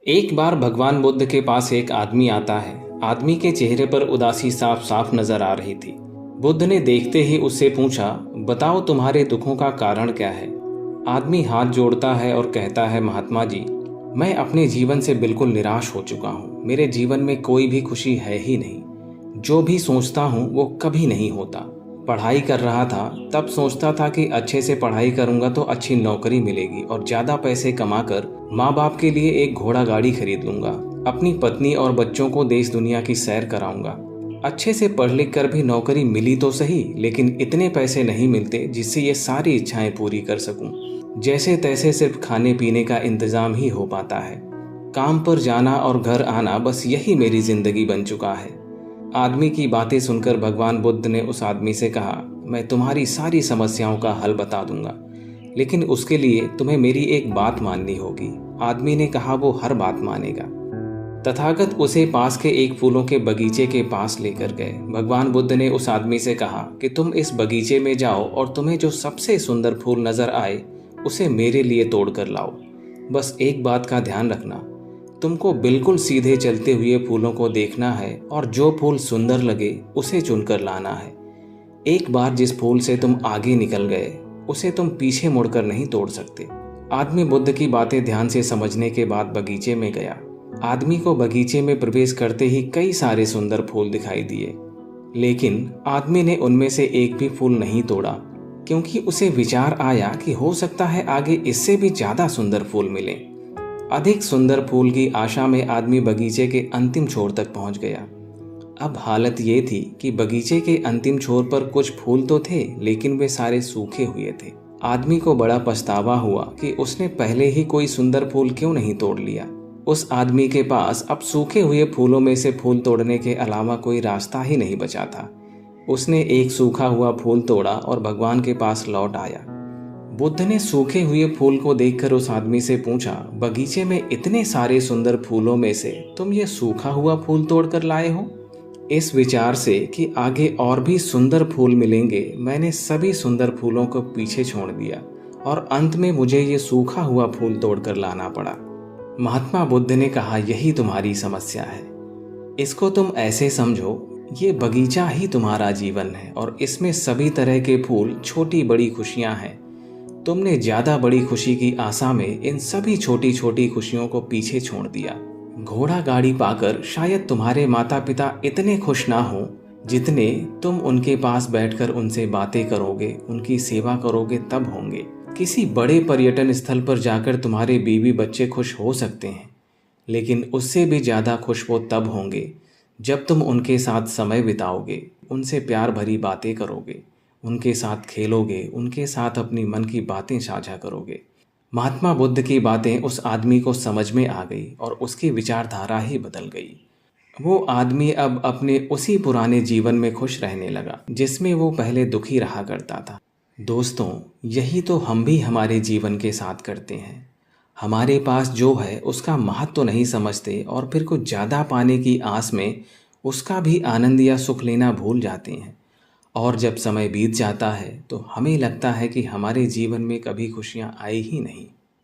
एक बार भगवान बुद्ध के पास एक आदमी आता है। आदमी के चेहरे पर उदासी साफ साफ नजर आ रही थी। बुद्ध ने देखते ही उससे पूछा, बताओ तुम्हारे दुखों का कारण क्या है। आदमी हाथ जोड़ता है और कहता है, महात्मा जी, मैं अपने जीवन से बिल्कुल निराश हो चुका हूँ। मेरे जीवन में कोई भी खुशी है ही नहीं। जो भी सोचता हूँ वो कभी नहीं होता। पढ़ाई कर रहा था तब सोचता था कि अच्छे से पढ़ाई करूंगा तो अच्छी नौकरी मिलेगी और ज़्यादा पैसे कमाकर माँ बाप के लिए एक घोड़ा गाड़ी खरीद लूंगा। अपनी पत्नी और बच्चों को देश दुनिया की सैर कराऊंगा। अच्छे से पढ़ लिख कर भी नौकरी मिली तो सही, लेकिन इतने पैसे नहीं मिलते जिससे ये सारी इच्छाएं पूरी कर सकूं। जैसे तैसे सिर्फ खाने पीने का इंतजाम ही हो पाता है। काम पर जाना और घर आना, बस यही मेरी जिंदगी बन चुका है। आदमी की बातें सुनकर भगवान बुद्ध ने उस आदमी से कहा, मैं तुम्हारी सारी समस्याओं का हल बता दूंगा, लेकिन उसके लिए तुम्हें मेरी एक बात माननी होगी। आदमी ने कहा, वो हर बात मानेगा। तथागत उसे पास के एक फूलों के बगीचे के पास लेकर गए। भगवान बुद्ध ने उस आदमी से कहा कि तुम इस बगीचे में जाओ और तुम्हें जो सबसे सुंदर फूल नजर आए उसे मेरे लिए तोड़ कर लाओ। बस एक बात का ध्यान रखना, तुमको बिल्कुल सीधे चलते हुए फूलों को देखना है और जो फूल सुंदर लगे उसे चुनकर लाना है। एक बार जिस फूल से तुम आगे निकल गए उसे तुम पीछे मुड़कर नहीं तोड़ सकते। आदमी बुद्ध की बातें ध्यान से समझने के बाद बगीचे में गया। आदमी को बगीचे में प्रवेश करते ही कई सारे सुंदर फूल दिखाई दिए, लेकिन आदमी ने उनमें से एक भी फूल नहीं तोड़ा, क्योंकि उसे विचार आया कि हो सकता है आगे इससे भी ज्यादा सुंदर फूल मिले। अधिक सुंदर फूल की आशा में आदमी बगीचे के अंतिम छोर तक पहुंच गया। अब हालत ये थी कि बगीचे के अंतिम छोर पर कुछ फूल तो थे, लेकिन वे सारे सूखे हुए थे। आदमी को बड़ा पछतावा हुआ कि उसने पहले ही कोई सुंदर फूल क्यों नहीं तोड़ लिया। उस आदमी के पास अब सूखे हुए फूलों में से फूल तोड़ने के अलावा कोई रास्ता ही नहीं बचा था। उसने एक सूखा हुआ फूल तोड़ा और भगवान के पास लौट आया। बुद्ध ने सूखे हुए फूल को देखकर उस आदमी से पूछा, बगीचे में इतने सारे सुंदर फूलों में से तुम ये सूखा हुआ फूल तोड़कर लाए हो? इस विचार से कि आगे और भी सुंदर फूल मिलेंगे, मैंने सभी सुंदर फूलों को पीछे छोड़ दिया और अंत में मुझे ये सूखा हुआ फूल तोड़कर लाना पड़ा। महात्मा बुद्ध ने कहा, यही तुम्हारी समस्या है। इसको तुम ऐसे समझो, ये बगीचा ही तुम्हारा जीवन है और इसमें सभी तरह के फूल छोटी बड़ी खुशियां हैं। तुमने ज्यादा बड़ी खुशी की आशा में इन सभी छोटी छोटी खुशियों को पीछे छोड़ दिया। घोड़ा गाड़ी पाकर शायद तुम्हारे माता पिता इतने खुश ना हो जितने तुम उनके पास बैठकर उनसे बातें करोगे, उनकी सेवा करोगे तब होंगे। किसी बड़े पर्यटन स्थल पर जाकर तुम्हारे बीवी बच्चे खुश हो सकते हैं, लेकिन उससे भी ज्यादा खुश वो तब होंगे जब तुम उनके साथ समय बिताओगे, उनसे प्यार भरी बातें करोगे, उनके साथ खेलोगे, उनके साथ अपनी मन की बातें साझा करोगे। महात्मा बुद्ध की बातें उस आदमी को समझ में आ गई और उसकी विचारधारा ही बदल गई। वो आदमी अब अपने उसी पुराने जीवन में खुश रहने लगा जिसमें वो पहले दुखी रहा करता था। दोस्तों, यही तो हम भी हमारे जीवन के साथ करते हैं। हमारे पास जो है उसका महत्व तो नहीं समझते और फिर कुछ ज़्यादा पाने की आस में उसका भी आनंद या सुख लेना भूल जाते हैं। और जब समय बीत जाता है तो हमें लगता है कि हमारे जीवन में कभी खुशियाँ आई ही नहीं।